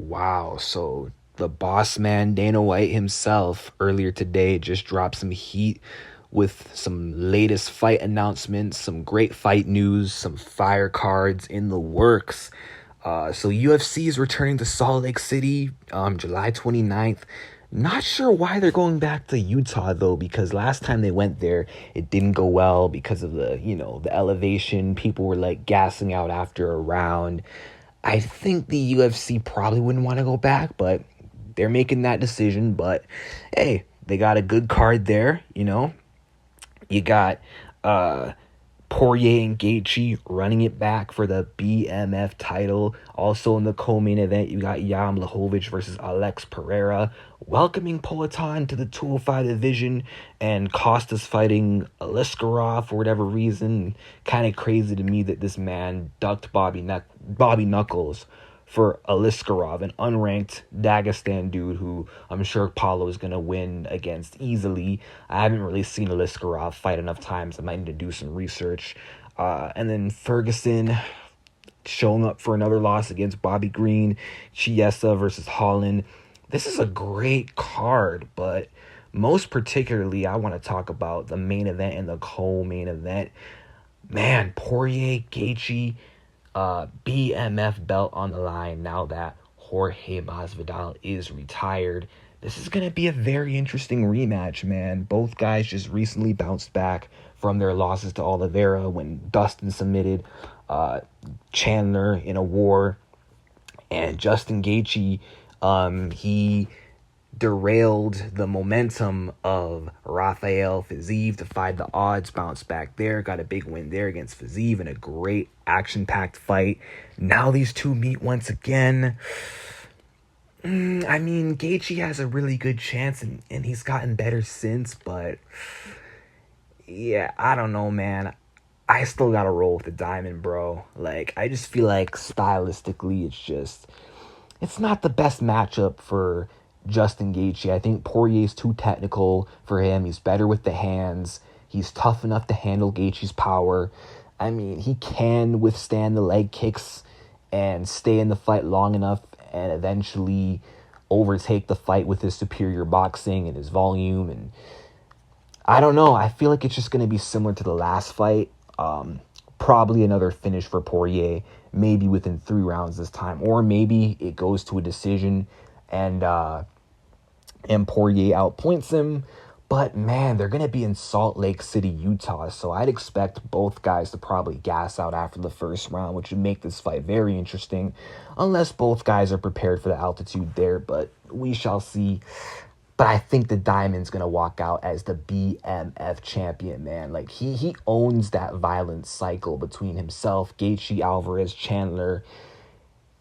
Wow, so the boss man Dana White himself earlier today just dropped some heat with some latest fight announcements, some great fight news, some fire cards in the works. So UFC is returning to Salt Lake City July 29th. Not sure why they're going back to Utah though, because last time they went there, it didn't go well because of the elevation. People were like gassing out after a round. I think the UFC probably wouldn't want to go back, but they're making that decision. But hey, they got a good card there. You got Poirier and Gaethje running it back for the BMF title. Also in the co-main event, you got Jan Blachowicz versus Alex Pereira, welcoming Poatan to the 205 division, and Costa's fighting Aliskerov for whatever reason. Kind of crazy to me that this man ducked Bobby Knuckles for Aliskerov, an unranked Dagestan dude who I'm sure Paulo is going to win against easily. I haven't really seen Aliskerov fight enough times. I might need to do some research. And then Ferguson showing up for another loss against Bobby Green. Chiesa versus Holland. This is a great card, but most particularly I want to talk about the main event and the co-main event. Man, Poirier, Gaethje, BMF belt on the line now that Jorge Masvidal is retired. This is going to be a very interesting rematch, man. Both guys just recently bounced back from their losses to Oliveira when Dustin submitted Chandler in a war. And Justin Gaethje, he derailed the momentum of Rafael Fiziev. Defied the odds, bounced back there, got a big win there against Fiziev in a great action-packed fight. Now these two meet once again. Gaethje has a really good chance, and he's gotten better since, but yeah, I don't know, man. I still gotta roll with the diamond, bro. I just feel like stylistically, it's not the best matchup for Justin Gaethje. I think Poirier's too technical for him. He's better with the hands. He's tough enough to handle Gaethje's power. He can withstand the leg kicks and stay in the fight long enough and eventually overtake the fight with his superior boxing and his volume. And I don't know. I feel like it's just going to be similar to the last fight. Probably another finish for Poirier, maybe within 3 rounds this time, or maybe it goes to a decision and Poirier outpoints him. But man, they're going to be in Salt Lake City, Utah, so I'd expect both guys to probably gas out after the first round, which would make this fight very interesting, unless both guys are prepared for the altitude there, but we shall see. But I think the Diamond's going to walk out as the BMF champion, man. He owns that violent cycle between himself, Gaethje, Alvarez, Chandler.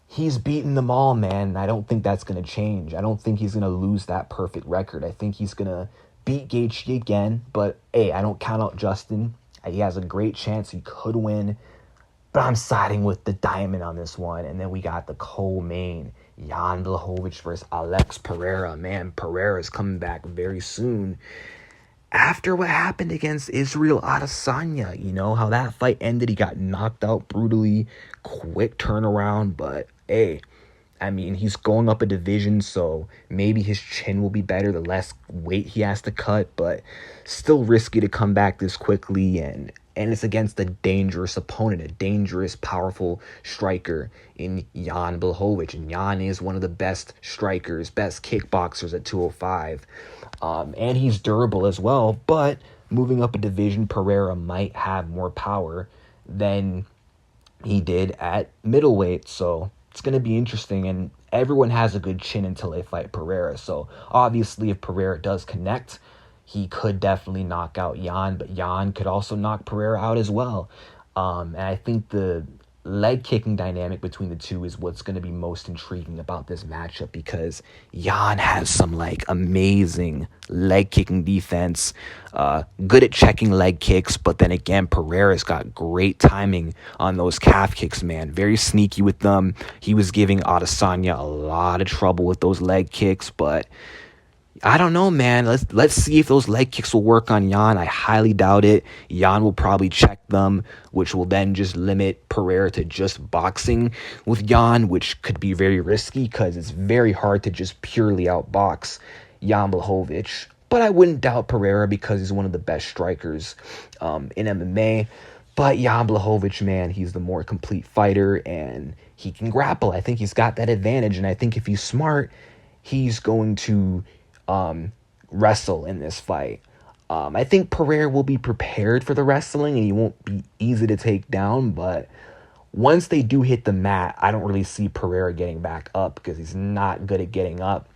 He's beaten them all, man. I don't think that's going to change. I don't think he's going to lose that perfect record. I think he's going to beat Gaethje again. But, hey, I don't count out Justin. He has a great chance. He could win. But I'm siding with the Diamond on this one. And then we got the co-main. Jan Blachowicz versus Alex Pereira. Man, Pereira is coming back very soon. After what happened against Israel Adesanya, how that fight ended, he got knocked out brutally, quick turnaround, but hey, he's going up a division, so maybe his chin will be better, the less weight he has to cut, but still risky to come back this quickly, and it's against a dangerous opponent, a dangerous, powerful striker in Jan Blachowicz, and Jan is one of the best strikers, best kickboxers at 205, and he's durable as well, but moving up a division, Pereira might have more power than he did at middleweight, so it's going to be interesting, and everyone has a good chin until they fight Pereira, so obviously if Pereira does connect, he could definitely knock out Jan, but Jan could also knock Pereira out as well. And I think the leg kicking dynamic between the two is what's going to be most intriguing about this matchup, because Jan has some amazing leg kicking defense, good at checking leg kicks, but then again, Pereira's got great timing on those calf kicks, man. Very sneaky with them. He was giving Adesanya a lot of trouble with those leg kicks, but I don't know, man. Let's see if those leg kicks will work on Jan. I highly doubt it. Jan will probably check them, which will then just limit Pereira to just boxing with Jan, which could be very risky because it's very hard to just purely outbox Jan Błachowicz. But I wouldn't doubt Pereira because he's one of the best strikers in MMA. But Jan Błachowicz, man, he's the more complete fighter and he can grapple. I think he's got that advantage. And I think if he's smart, he's going to wrestle in this fight. I think Pereira will be prepared for the wrestling and he won't be easy to take down, but once they do hit the mat, I don't really see Pereira getting back up because he's not good at getting up.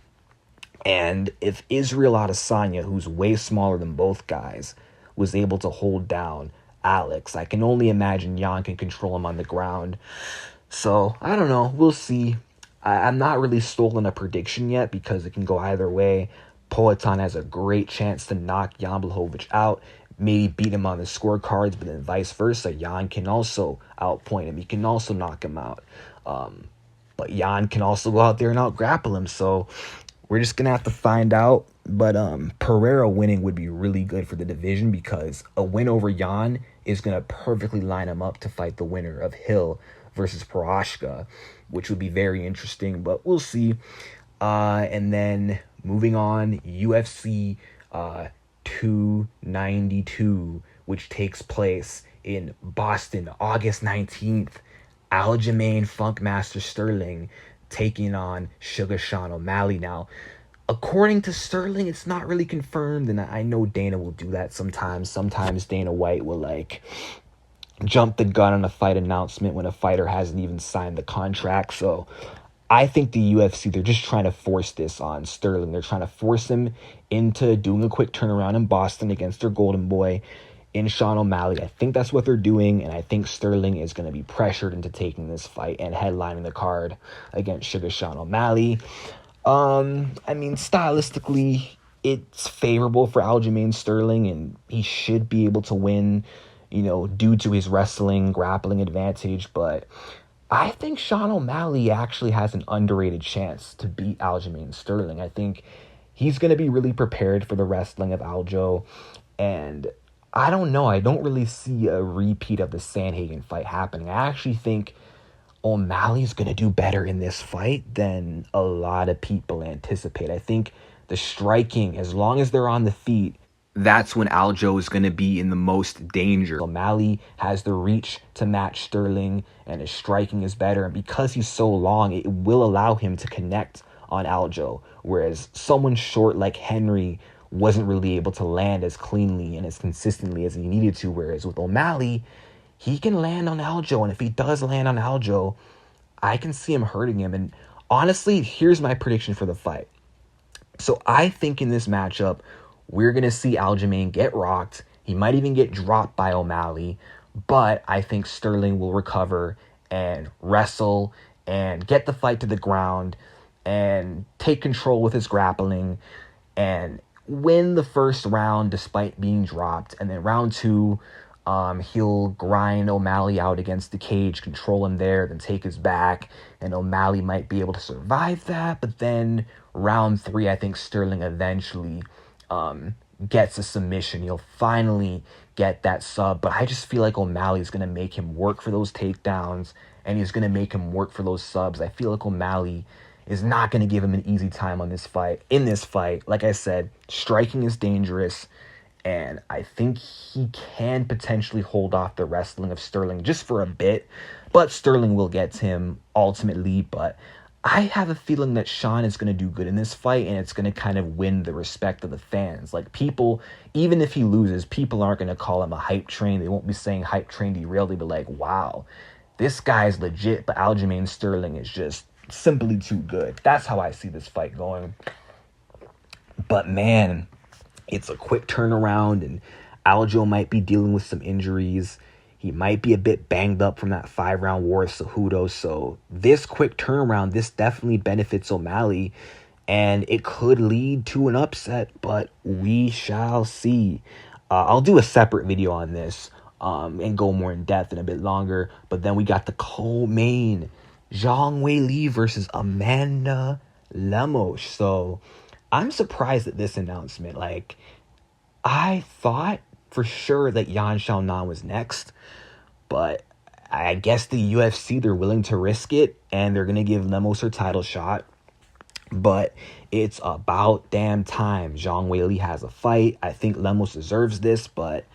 And if Israel Adesanya, who's way smaller than both guys, was able to hold down Alex, I can only imagine Jan can control him on the ground. So, I don't know. We'll see. I'm not really stolen a prediction yet because it can go either way. Poatan has a great chance to knock Jan Błachowicz out, maybe beat him on the scorecards, but then vice versa. Jan can also outpoint him. He can also knock him out. But Jan can also go out there and out-grapple him. So we're just going to have to find out. But Pereira winning would be really good for the division because a win over Jan is going to perfectly line him up to fight the winner of Hill versus Prochazka, which would be very interesting, but we'll see. And then moving on, UFC 292, which takes place in Boston, August 19th. Aljamain Funkmaster Sterling taking on Sugar Sean O'Malley. Now, according to Sterling, it's not really confirmed, and I know Dana will do that sometimes. Sometimes Dana White will, jump the gun on a fight announcement when a fighter hasn't even signed the contract. So I think the UFC, they're just trying to force this on Sterling. They're trying to force him into doing a quick turnaround in Boston against their golden boy in Sean O'Malley. I think that's what they're doing, and I think Sterling is going to be pressured into taking this fight and headlining the card against Sugar Sean O'Malley. Stylistically, it's favorable for Aljamain Sterling, and he should be able to win, due to his wrestling, grappling advantage. But I think Sean O'Malley actually has an underrated chance to beat Aljamain Sterling. I think he's going to be really prepared for the wrestling of Aljo. And I don't know. I don't really see a repeat of the Sandhagen fight happening. I actually think O'Malley's going to do better in this fight than a lot of people anticipate. I think the striking, as long as they're on the feet, that's when Aljo is going to be in the most danger. O'Malley has the reach to match Sterling, and his striking is better. And because he's so long, it will allow him to connect on Aljo. Whereas someone short like Henry wasn't really able to land as cleanly and as consistently as he needed to. Whereas with O'Malley, he can land on Aljo. And if he does land on Aljo, I can see him hurting him. And honestly, here's my prediction for the fight. So I think in this matchup, we're going to see Aljamain get rocked. He might even get dropped by O'Malley. But I think Sterling will recover and wrestle and get the fight to the ground and take control with his grappling and win the first round despite being dropped. And then round two, he'll grind O'Malley out against the cage, control him there, then take his back. And O'Malley might be able to survive that. But then round three, I think Sterling eventually gets a submission. He'll finally get that sub, but I just feel like O'Malley's going to make him work for those takedowns, and he's going to make him work for those subs. I feel like O'Malley is not going to give him an easy time on this fight. In this fight, like I said, striking is dangerous, and I think he can potentially hold off the wrestling of Sterling just for a bit, but Sterling will get to him ultimately. But I have a feeling that Sean is going to do good in this fight, and it's going to kind of win the respect of the fans. Like, people, even if he loses, people aren't going to call him a hype train. They won't be saying hype train derailed. They'll be like, wow, this guy's legit, but Aljamain Sterling is just simply too good. That's how I see this fight going. But man, it's a quick turnaround, and Aljo might be dealing with some injuries. He might be a bit banged up from that 5-round war with Cejudo. So this quick turnaround, this definitely benefits O'Malley. And it could lead to an upset, but we shall see. I'll do a separate video on this and go more in depth and a bit longer. But then we got the co-main, Zhang Weili versus Amanda Lemos. So I'm surprised at this announcement. Like, I thought for sure that Yan Xiaonan was next, but I guess the UFC, they're willing to risk it, and they're going to give Lemos her title shot. But it's about damn time Zhang Weili has a fight. I think Lemos deserves this, but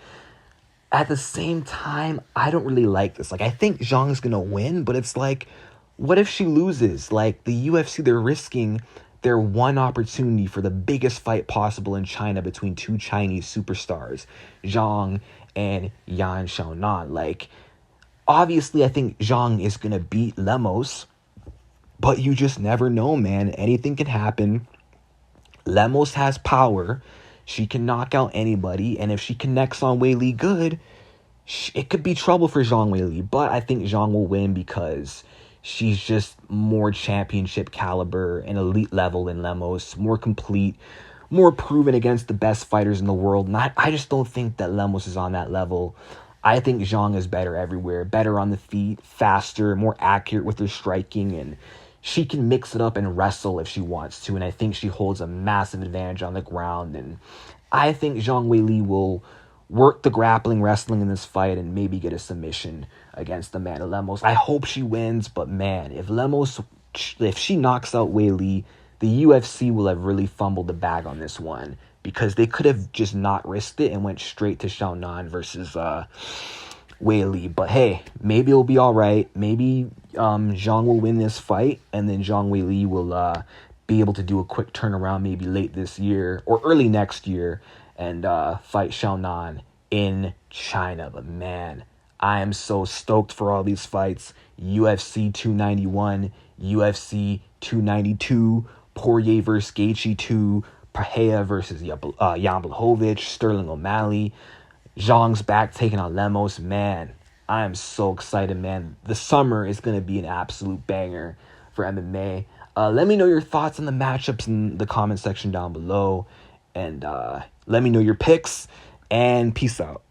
at the same time, I don't really like this. Like, I think Zhang's going to win, but it's like, what if she loses? Like, the UFC, they're risking their one opportunity for the biggest fight possible in China between two Chinese superstars, Zhang and Yan Xiaonan. Like, obviously, I think Zhang is going to beat Lemos, but you just never know, man. Anything can happen. Lemos has power. She can knock out anybody, and if she connects on Weili good, it could be trouble for Zhang Weili. But I think Zhang will win because she's just more championship caliber and elite level than Lemos, more complete, more proven against the best fighters in the world. And I just don't think that Lemos is on that level. I think Zhang is better everywhere, better on the feet, faster, more accurate with her striking, and she can mix it up and wrestle if she wants to. And I think she holds a massive advantage on the ground. And I think Zhang Weili will work the grappling wrestling in this fight and maybe get a submission against Amanda Lemos. I hope she wins, but man, if she knocks out Weili, the UFC will have really fumbled the bag on this one, because they could have just not risked it and went straight to Xiaonan versus Weili. But hey, maybe it'll be all right. Maybe Zhang will win this fight, and then Zhang Weili will be able to do a quick turnaround maybe late this year or early next year and fight Xiaonan in China. But man, I am so stoked for all these fights. UFC 291, UFC 292, Poirier versus Gaethje 2, Pereira versus Jan Błachowicz, Sterling O'Malley, Zhang's back taking on Lemos. Man, I am so excited, man. The summer is going to be an absolute banger for MMA. Let me know your thoughts on the matchups in the comment section down below. And let me know your picks. And peace out.